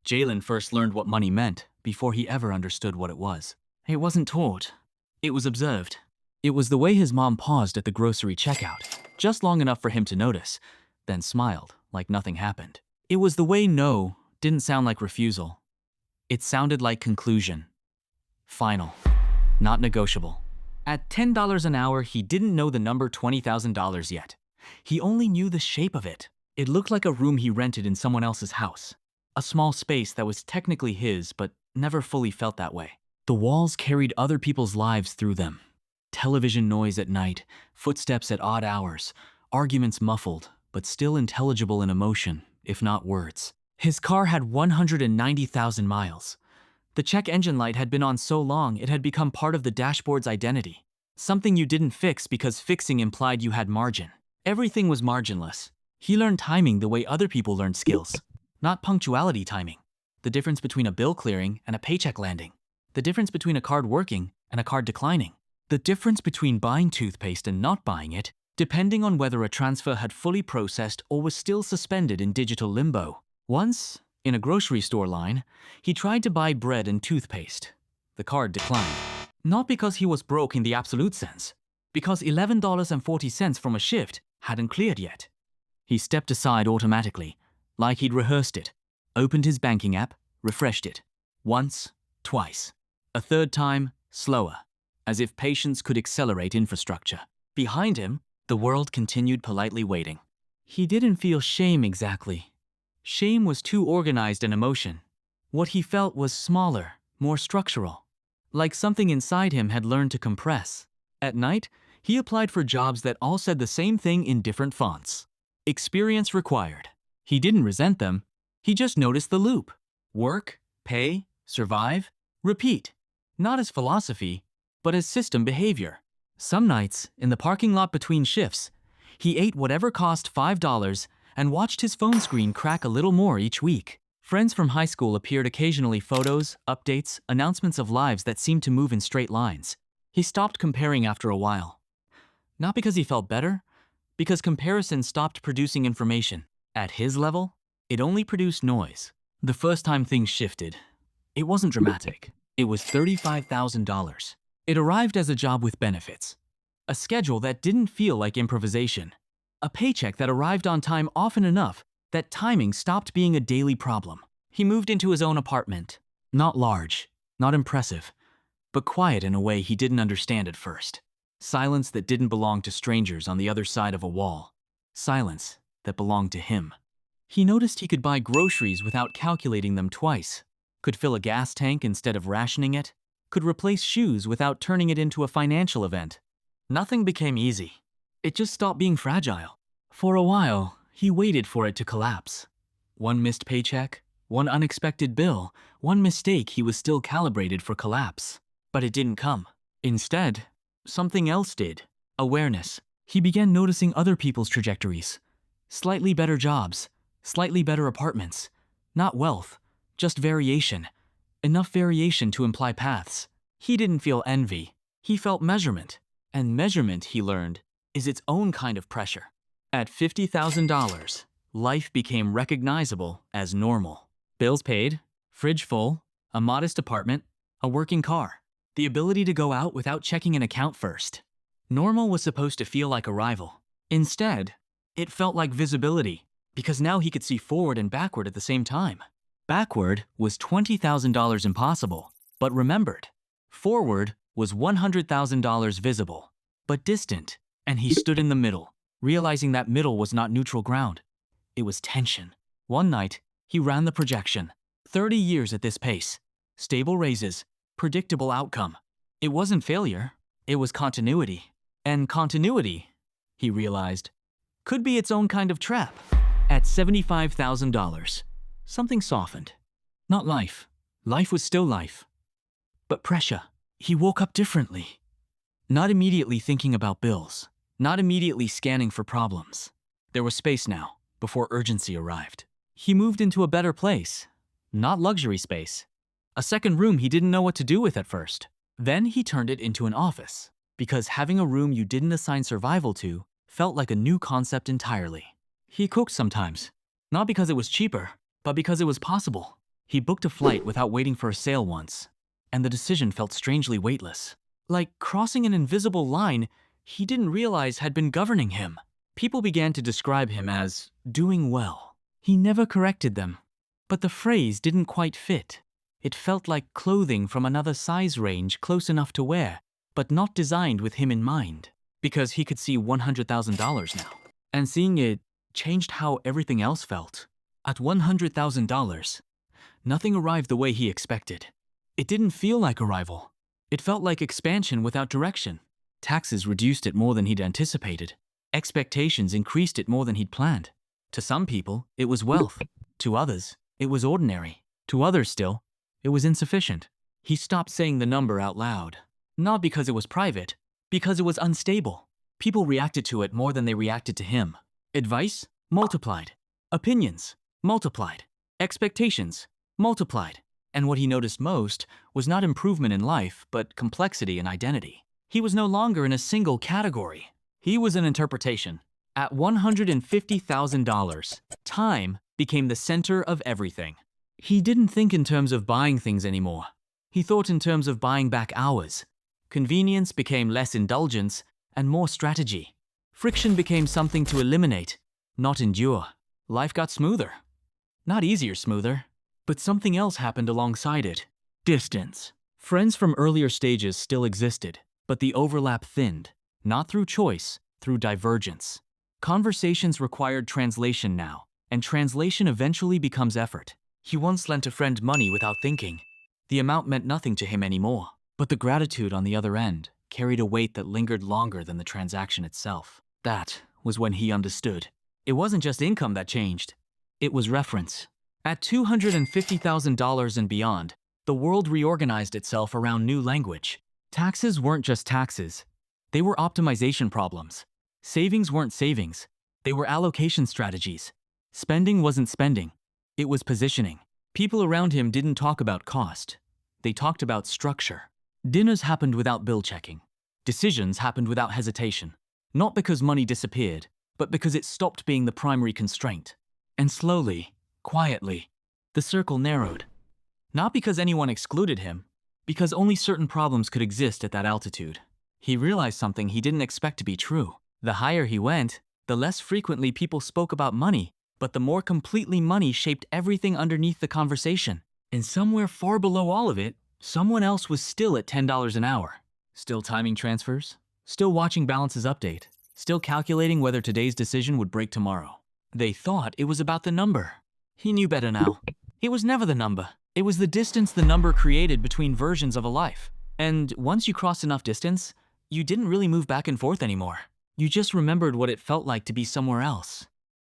Jalen first learned what money meant before he ever understood what it was. It wasn't taught. It was observed. It was the way his mom paused at the grocery checkout, just long enough for him to notice, then smiled like nothing happened. It was the way no didn't sound like refusal. It sounded like conclusion. Final. Not negotiable. At $10 an hour, he didn't know the number $20,000 yet. He only knew the shape of it. It looked like a room he rented in someone else's house. A small space that was technically his, but never fully felt that way. The walls carried other people's lives through them. Television noise at night, footsteps at odd hours, arguments muffled, but still intelligible in emotion, if not words. His car had 190,000 miles. The check engine light had been on so long it had become part of the dashboard's identity. Something you didn't fix because fixing implied you had margin. Everything was marginless. He learned timing the way other people learned skills. Not punctuality timing. The difference between a bill clearing and a paycheck landing. The difference between a card working and a card declining. The difference between buying toothpaste and not buying it, depending on whether a transfer had fully processed or was still suspended in digital limbo. Once, in a grocery store line, he tried to buy bread and toothpaste. The card declined. Not because he was broke in the absolute sense, because $11.40 from a shift hadn't cleared yet. He stepped aside automatically, like he'd rehearsed it, opened his banking app, refreshed it. Once, twice. A third time, slower, as if patience could accelerate infrastructure. Behind him, the world continued politely waiting. He didn't feel shame exactly. Shame was too organized an emotion. What he felt was smaller, more structural. Like something inside him had learned to compress. At night, he applied for jobs that all said the same thing in different fonts. Experience required. He didn't resent them. He just noticed the loop. Work, pay, survive, repeat. Not as philosophy, but as system behavior. Some nights, in the parking lot between shifts, he ate whatever cost $5 and watched his phone screen crack a little more each week. Friends from high school appeared occasionally, photos, updates, announcements of lives that seemed to move in straight lines. He stopped comparing after a while. Not because he felt better, because comparison stopped producing information. At his level, it only produced noise. The first time things shifted, it wasn't dramatic. It was $35,000. It arrived as a job with benefits. A schedule that didn't feel like improvisation. A paycheck that arrived on time often enough that timing stopped being a daily problem. He moved into his own apartment. Not large, not impressive, but quiet in a way he didn't understand at first. Silence that didn't belong to strangers on the other side of a wall. Silence that belonged to him. He noticed he could buy groceries without calculating them twice. Could fill a gas tank instead of rationing it. Could replace shoes without turning it into a financial event. Nothing became easy. It just stopped being fragile. For a while, he waited for it to collapse. One missed paycheck, one unexpected bill, one mistake, he was still calibrated for collapse. But it didn't come. Instead, something else did. Awareness. He began noticing other people's trajectories. Slightly better jobs, slightly better apartments. Not wealth, just variation. Enough variation to imply paths. He didn't feel envy. He felt measurement. And measurement, he learned, is its own kind of pressure. At $50,000, life became recognizable as normal. Bills paid, fridge full, a modest apartment, a working car. The ability to go out without checking an account first. Normal was supposed to feel like arrival. Instead, it felt like visibility, because now he could see forward and backward at the same time. Backward was $20,000 impossible, but remembered. Forward was $100,000 visible, but distant, and he stood in the middle, realizing that middle was not neutral ground. It was tension. One night, he ran the projection. 30 years at this pace. Stable raises, predictable outcome. It wasn't failure, it was continuity. And continuity, he realized, could be its own kind of trap. At $75,000, something softened. Not life. Life was still life. But pressure. He woke up differently. Not immediately thinking about bills. Not immediately scanning for problems. There was space now, before urgency arrived. He moved into a better place. Not luxury space. A second room he didn't know what to do with at first. Then he turned it into an office, because having a room you didn't assign survival to felt like a new concept entirely. He cooked sometimes, not because it was cheaper, but because it was possible. He booked a flight without waiting for a sale once, and the decision felt strangely weightless. Like crossing an invisible line he didn't realize had been governing him. People began to describe him as doing well. He never corrected them, but the phrase didn't quite fit. It felt like clothing from another size range close enough to wear, but not designed with him in mind. Because he could see $100,000 now. And seeing it changed how everything else felt. At $100,000, nothing arrived the way he expected. It didn't feel like arrival. It felt like expansion without direction. Taxes reduced it more than he'd anticipated. Expectations increased it more than he'd planned. To some people, it was wealth. To others, it was ordinary. To others still, it was insufficient. He stopped saying the number out loud. Not because it was private, because it was unstable. People reacted to it more than they reacted to him. Advice? Multiplied. Opinions? Multiplied. Expectations? Multiplied. And what he noticed most was not improvement in life, but complexity and identity. He was no longer in a single category. He was an interpretation. At $150,000, time became the center of everything. He didn't think in terms of buying things anymore. He thought in terms of buying back hours. Convenience became less indulgence and more strategy. Friction became something to eliminate, not endure. Life got smoother. Not easier smoother, but something else happened alongside it. Distance. Friends from earlier stages still existed, but the overlap thinned, not through choice, through divergence. Conversations required translation now, and translation eventually becomes effort. He once lent a friend money without thinking. The amount meant nothing to him anymore. But the gratitude on the other end carried a weight that lingered longer than the transaction itself. That was when he understood. It wasn't just income that changed. It was reference. At $250,000 and beyond, the world reorganized itself around new language. Taxes weren't just taxes. They were optimization problems. Savings weren't savings. They were allocation strategies. Spending wasn't spending. It was positioning. People around him didn't talk about cost. They talked about structure. Dinners happened without bill checking. Decisions happened without hesitation. Not because money disappeared, but because it stopped being the primary constraint. And slowly, quietly, the circle narrowed. Not because anyone excluded him, because only certain problems could exist at that altitude. He realized something he didn't expect to be true. The higher he went, the less frequently people spoke about money, but the more completely money shaped everything underneath the conversation. And somewhere far below all of it, someone else was still at $10 an hour. Still timing transfers, still watching balances update, still calculating whether today's decision would break tomorrow. They thought it was about the number. He knew better now. It was never the number. It was the distance the number created between versions of a life. And once you crossed enough distance, you didn't really move back and forth anymore. You just remembered what it felt like to be somewhere else.